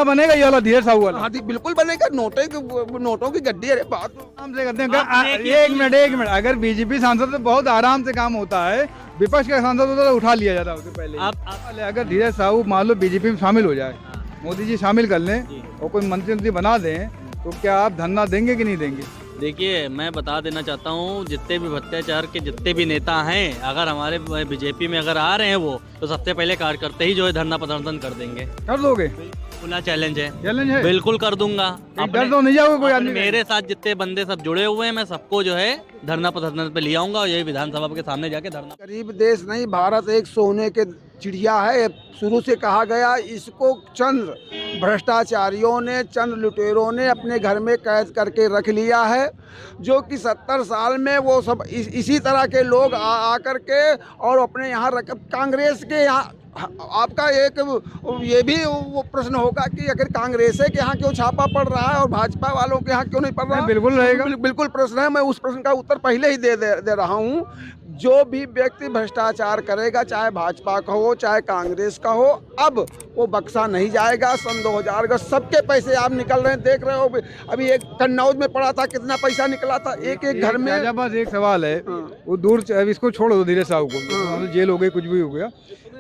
बनेगा ये वाला धीरे साहू वाला। हाँ बिल्कुल बनेगा। नोटों की गड्डी। अरे बात आराम से करते हैं। एक मिनट, अगर बीजेपी सांसद तो बहुत आराम से काम होता है, विपक्ष का सांसद होता तो उठा लिया जाता उससे पहले। अगर धीरज साहू मान लो बीजेपी में शामिल हो जाए, मोदी जी शामिल कर लें और कोई मंत्री बना दें, तो क्या आप धरना देंगे कि नहीं देंगे? देखिए, मैं बता देना चाहता हूँ, जितने भी भ्रष्टाचार के जितने भी नेता हैं, अगर हमारे बीजेपी में अगर आ रहे हैं वो, तो सबसे पहले कार्यकर्ता ही जो है धरना प्रदर्शन कर देंगे। कर दोगे? खुला चैलेंज है। चैलेंज है? बिल्कुल कर दूंगा। डर तो नहीं जाओगे कोई आदमी? मेरे साथ जितने बंदे सब जुड़े हुए हैं, मैं सबको जो है धरना प्रदर्शन पे ले आऊंगा और यही विधानसभा के सामने जाके धरना। गरीब देश नहीं, भारत एक सोने के चिड़िया है। शुरू से कहा गया, इसको चंद भ्रष्टाचारियों ने, चंद लुटेरों ने अपने घर में कैद करके रख लिया है, जो कि 70 साल में वो सब इसी तरह के लोग आ करके और अपने यहाँ रख। कांग्रेस के यहाँ आपका एक ये भी वो प्रश्न होगा कि अगर कांग्रेस के यहाँ क्यों छापा पड़ रहा है और भाजपा वालों के यहाँ क्यों नहीं पड़ रहा है? बिल्कुल रहेगा। बिल्कुल प्रश्न है। मैं उस प्रश्न का उत्तर पहले ही दे रहा हूँ। जो भी व्यक्ति भ्रष्टाचार करेगा, चाहे भाजपा का हो चाहे कांग्रेस का हो, अब वो बख्शा नहीं जाएगा। सन 2000 का सबके पैसे आप निकल रहे हैं, देख रहे हो। अभी एक कन्नौज में पड़ा था, कितना पैसा निकला था एक घर में। बस एक सवाल है, वो दूर इसको छोड़ दो, धीरे साहू को, जेल हो गई, कुछ भी हो गया।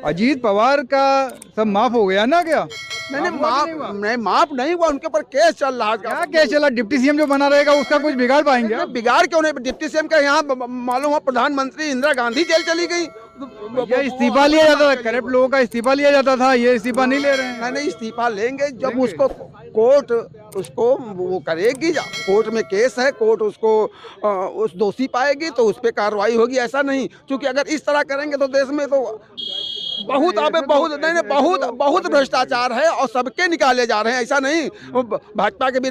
अजीत पवार का सब माफ हो गया ना? क्या नहीं, माफ नहीं हुआ। उनके ऊपर केस चल रहा है। क्या केस चला? डिप्टी सीएम जो बना रहेगा उसका कुछ बिगाड़ पाएंगे? बिगाड़ क्यों नहीं? डिप्टी सीएम का यहाँ मालूम हो, प्रधानमंत्री इंदिरा गांधी जेल चली गई। इस्तीफा लिया जाता था, करप्ट लोगों का इस्तीफा लिया जाता था, ये इस्तीफा नहीं ले रहे हैं। नहीं, इस्तीफा लेंगे जब उसको कोर्ट उसको वो करेगी। कोर्ट में केस है, कोर्ट उसको उस दोषी पाएगी तो उस पर कार्रवाई होगी। ऐसा नहीं, क्योंकि अगर इस तरह करेंगे तो देश में तो बहुत बहुत भ्रष्टाचार है और सबके निकाले जा रहे हैं। ऐसा नहीं, भाजपा के भी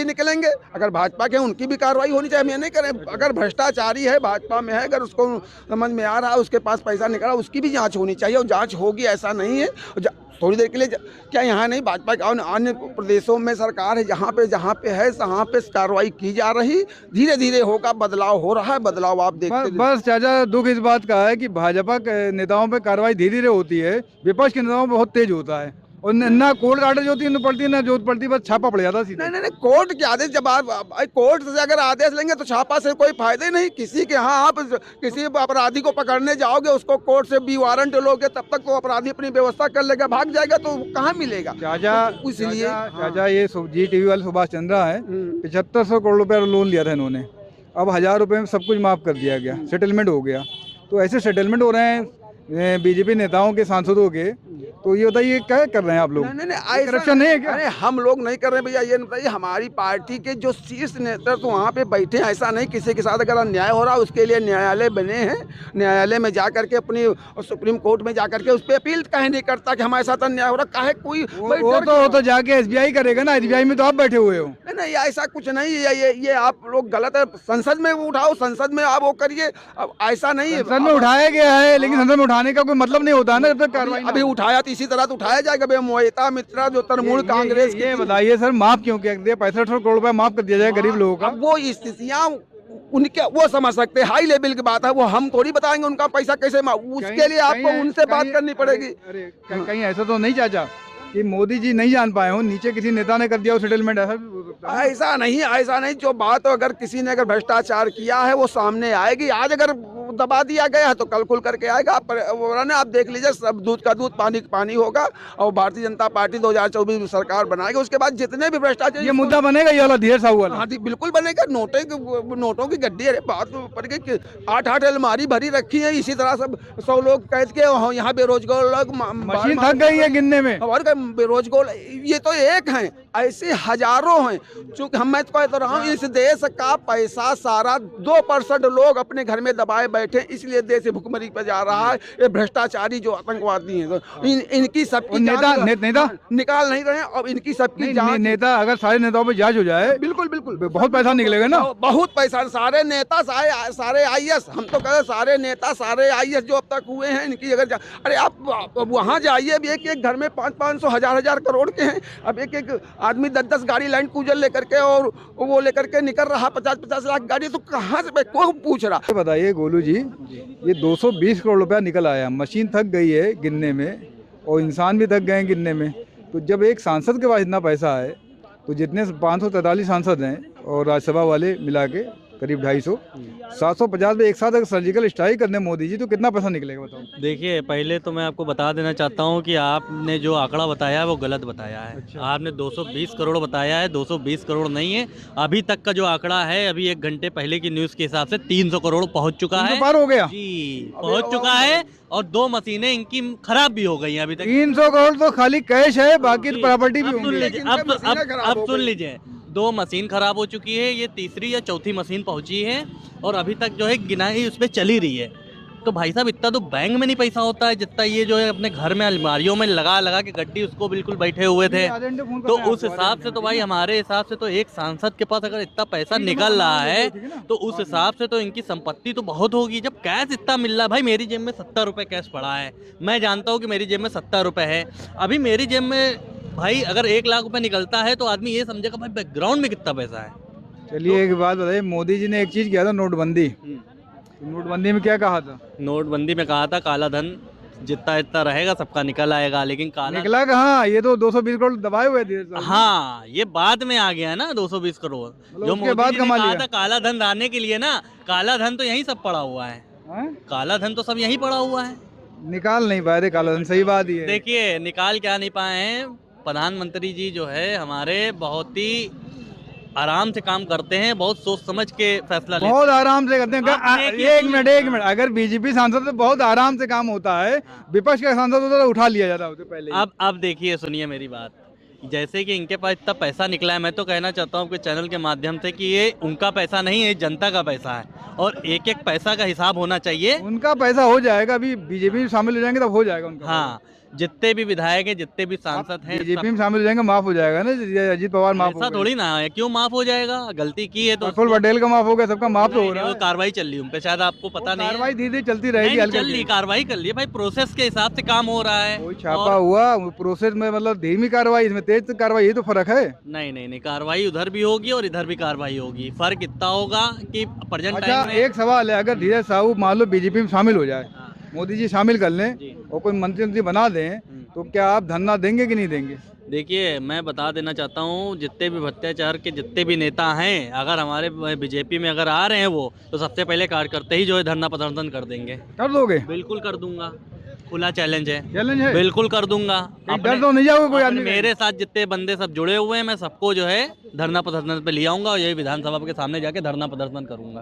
निकलेंगे। अगर भाजपा के, उनकी भी कार्रवाई होनी चाहिए। हम नहीं करें, अगर भ्रष्टाचारी है, भाजपा में है, अगर उसको समझ में आ रहा है उसके पास पैसा निकला, उसकी भी जांच होनी चाहिए और जांच होगी। ऐसा नहीं है थोड़ी देर के लिए। क्या यहाँ नहीं, भाजपा के अन्य प्रदेशों में सरकार है, जहाँ पे है वहाँ पे कार्रवाई की जा रही। धीरे धीरे होगा, बदलाव हो रहा है। बदलाव आप देखते। बस चाचा, दुख इस बात का है कि भाजपा के नेताओं पे कार्रवाई धीरे धीरे होती है, विपक्ष के नेताओं पे बहुत तेज होता है। और ना कोर्ट आदेश जो पड़ती है, ना जो पड़ती, बस छापा पड़ जाता है। नहीं, कोर्ट के आदेश, जब आप कोर्ट से अगर आदेश लेंगे तो छापा से कोई फायदा ही नहीं। किसी के यहाँ आप किसी अपराधी को पकड़ने जाओगे, उसको कोर्ट से भी वारंट लोगे, तब तक वो अपराधी अपनी व्यवस्था कर लेगा, भाग जाएगा, तो कहाँ मिलेगा? चाचा, इसलिए चाचा, ये जी टीवी वाले सुभाष चंद्रा है, 7500 करोड़ रुपया लोन लिया था इन्होंने। अब 1000 रुपये में सब कुछ माफ कर दिया गया, सेटलमेंट हो गया। तो ऐसे सेटलमेंट हो रहे हैं बीजेपी नेताओं के, सांसदों के, तो ये बताइए क्या कर रहे हैं आप लोग? नहीं, करप्शन नहीं है क्या? अरे हम लोग नहीं कर रहे भैया। ये बताइए, हमारी पार्टी के जो शीर्ष नेता तो वहाँ पे बैठे हैं। ऐसा नहीं, किसी के साथ अगर अन्याय हो रहा है उसके लिए न्यायालय बने हैं। न्यायालय में जा करके, अपनी सुप्रीम कोर्ट में जा करके उस पर अपील कहीं नहीं करता कि हमारे साथ अन्याय हो रहा है। कोई वो तो जाके SBI करेगा ना। SBI में तो आप बैठे हुए हो। नहीं, ऐसा कुछ नहीं है। ये आप लोग गलत है। संसद में उठाओ, संसद में आप वो करिए। अब ऐसा नहीं है, संसद में उठाया गया है, लेकिन संसद में उठाने का कोई मतलब नहीं होता ना जब तक कार्रवाई। अभी उठाया तो इसी तरह तो उठाया जाएगा। मोहिता मित्रा जो तृणमूल कांग्रेस, ये बताइए सर, माफ क्यों किया? 6500 करोड़ रुपया माफ कर दिया जाए गरीब लोगों का। वो स्थितियाँ उनके वो समझ सकते हैं, हाई लेवल की बात है। वो हम थोड़ी बताएंगे उनका पैसा कैसे उसके लिए आपको उनसे बात करनी पड़ेगी। अरे कहीं ऐसा तो नहीं चाचा कि मोदी जी नहीं जान पाए हो, नीचे किसी नेता ने कर दिया हो सेटलमेंट? ऐसा नहीं। जो बात अगर किसी ने अगर भ्रष्टाचार किया है वो सामने आएगी। आज अगर दबा दिया गया है तो कल खुल करके आएगा। आप देख लीजिए, सब दूध का दूध पानी का पानी होगा। और भारतीय जनता पार्टी 2024 में सरकार बनाएगी, उसके बाद जितने भी भ्रष्टाचार, ये मुद्दा बनेगा ये वाला धीरे साहू वाला। हाँ बिल्कुल बनेगा। नोटों की गड्डी। अरे बात पड़ गई, 8 अलमारी भरी रखी है। इसी तरह सब 100 लोग कैद के यहाँ बेरोजगार लोग, मशीन थक गई है गिनने में। और बेरोजगार ये तो एक हैं, ऐसे हजारों हैं। चूंकि मैं तो कहता रहा हूँ, इस देश का पैसा सारा 2% लोग अपने घर में दबाए बैठे, इसलिए देश भुखमरी पर जा रहा है। ये भ्रष्टाचारी जो आतंकवादी हैं, इनकी सबकी नेता निकाल नहीं रहे हैं। अब इनकी सबकी नेता, अगर सारे नेताओं पर जांच हो जाए, बिल्कुल बहुत पैसा निकलेगा ना। बहुत पैसा। सारे नेता, सारे IAS, हम तो कहते सारे नेता, सारे IAS जो अब तक हुए हैं, इनकी अगर अरे आप वहाँ जाइए, अब एक घर में 500 हजार करोड़ के हैं। अब एक आदमी 10 गाड़ी लैंड क्रूजर लेकर के और वो लेकर के निकल रहा, 50 लाख गाड़ी, तो कहाँ से कौन पूछ रहा? बताइए गोलू जी, ये 220 करोड़ रुपया निकल आया। मशीन थक गई है गिनने में और इंसान भी थक गए हैं गिनने में। तो जब एक सांसद के पास इतना पैसा है तो जितने 543 सांसद हैं और राज्यसभा वाले मिला के करीब 250, 750 में एक साथ अगर सर्जिकल स्ट्राइक करने मोदी जी तो कितना पैसा निकलेगा बताओ। देखिए, पहले तो मैं आपको बता देना चाहता हूँ कि आपने जो आंकड़ा बताया है वो गलत बताया है। अच्छा। आपने 220 करोड़ बताया है, 220 करोड़ नहीं है। अभी तक का जो आंकड़ा है, अभी 1 घंटे पहले की न्यूज़ के हिसाब से 300 करोड़ पहुंच चुका है। पार हो गया जी, पहुंच चुका है। और 2 मशीनें इनकी खराब भी हो गई हैं अभी तक। 300 करोड़ तो खाली कैश है, बाकी तो प्रॉपर्टी भी अब सुन होंगी। लीजिए, अब सुन लीजिए, 2 मशीन खराब हो चुकी है, ये तीसरी या चौथी मशीन पहुंची है और अभी तक जो है गिनाई उस पर चल ही रही है। तो भाई साहब, इतना तो बैंक में नहीं पैसा होता है जितना ये जो है अपने घर में अलमारियों में लगा लगा के गड्डी उसको बिल्कुल बैठे हुए थे। तो उस हिसाब से तो भाई हमारे हिसाब से तो एक सांसद के पास अगर इतना पैसा निकल रहा है तो उस हिसाब से तो इनकी संपत्ति तो बहुत होगी। जब कैश इतना मिल रहा है, भाई मेरी जेब में 70 रुपये कैश पड़ा है, मैं जानता हूँ कि मेरी जेब में 70 रुपये है। अभी मेरी जेब में भाई अगर 1 लाख रुपए निकलता है तो आदमी ये समझेगा भाई बैकग्राउंड में कितना पैसा है। चलिए एक बात बताइए, मोदी जी ने एक चीज किया था, नोटबंदी। तो नोटबंदी में क्या कहा था? नोटबंदी में कहा था काला धन जितना इतना रहेगा सबका निकल आएगा, लेकिन काला निकला कहाँ? ये तो 220 करोड़ दबाए हुए थे। हाँ, ये बाद में आ गया ना 220 करोड़ जो उसके मोदी बाद जी ने कमा कहा लिया। था काला धन लाने के लिए ना। काला धन तो यहीं सब पड़ा हुआ है, हाँ? काला धन तो सब यहीं पड़ा हुआ है। निकाल नहीं पाए थे काला धन, सही बात ही है। देखिए, निकाल क्या नहीं पाए हैं। प्रधानमंत्री जी जो है हमारे बहुत ही आराम से काम करते हैं, बहुत सोच समझ के फैसला लेते हैं। बहुत आराम से करते हैं। आप देखिए, एक मिनट, अगर बीजेपी सांसद तो बहुत आराम से काम होता है, विपक्ष का सांसद होता तो उठा लिया जाता उससे पहले ही। अब देखिए, सुनिए मेरी बात। जैसे कि इनके पास इतना पैसा निकला है, मैं तो कहना चाहता हूँ आपके चैनल के माध्यम से कि ये उनका पैसा नहीं है, जनता का पैसा है और एक एक पैसा का हिसाब होना चाहिए। उनका पैसा हो जाएगा, अभी बीजेपी में शामिल हो जाएंगे तब हो जाएगा उनका। हाँ, जितने भी विधायक हैं, जितने भी सांसद हैं, बीजेपी में शामिल हो जाएंगे, माफ हो जाएगा ना। अजीत पवार माफ हो ऐसा गए, थोड़ी ना है। क्यों माफ हो जाएगा? गलती की है तो प्रफुल्ल पटेल का माफ हो गया, सबका माफ तो हो रहा है। कार्रवाई चल रही है उन पे, शायद आपको पता नहीं है। कार्रवाई धीरे चलती रहेगी, नहीं, हल्के चल रही कार्रवाई कर ली भाई, प्रोसेस के हिसाब से काम हो रहा है। कोई छापा हुआ प्रोसेस में, मतलब धीमी कार्रवाई, इसमें तेज कार्रवाई, ये तो फर्क है। नहीं, कार्रवाई उधर भी होगी और इधर भी कार्रवाई होगी। फर्क इतना होगा कि प्रेजेंट अच्छा, टाइम में एक सवाल है, अगर धीरज साहू मान लो बीजेपी में शामिल हो जाए, मोदी जी शामिल कर लें जी। और कोई मंत्री बना दें, तो क्या आप धरना देंगे कि नहीं देंगे? देखिए, मैं बता देना चाहता हूँ, जितने भी भ्रष्टाचार के जितने भी नेता हैं, अगर हमारे बीजेपी में अगर आ रहे हैं वो, तो सबसे पहले कार्यकर्ता ही जो है धरना प्रदर्शन कर देंगे। कर दोगे? बिल्कुल कर दूंगा, खुला चैलेंज है। चैलेंज है, बिल्कुल कर दूंगा। डर तो नहीं जाओगे कोई आदमी? मेरे साथ जितने बंदे सब जुड़े हुए हैं, मैं सबको जो है धरना प्रदर्शन पे ले आऊंगा और यही विधानसभा के सामने जाके धरना प्रदर्शन करूंगा।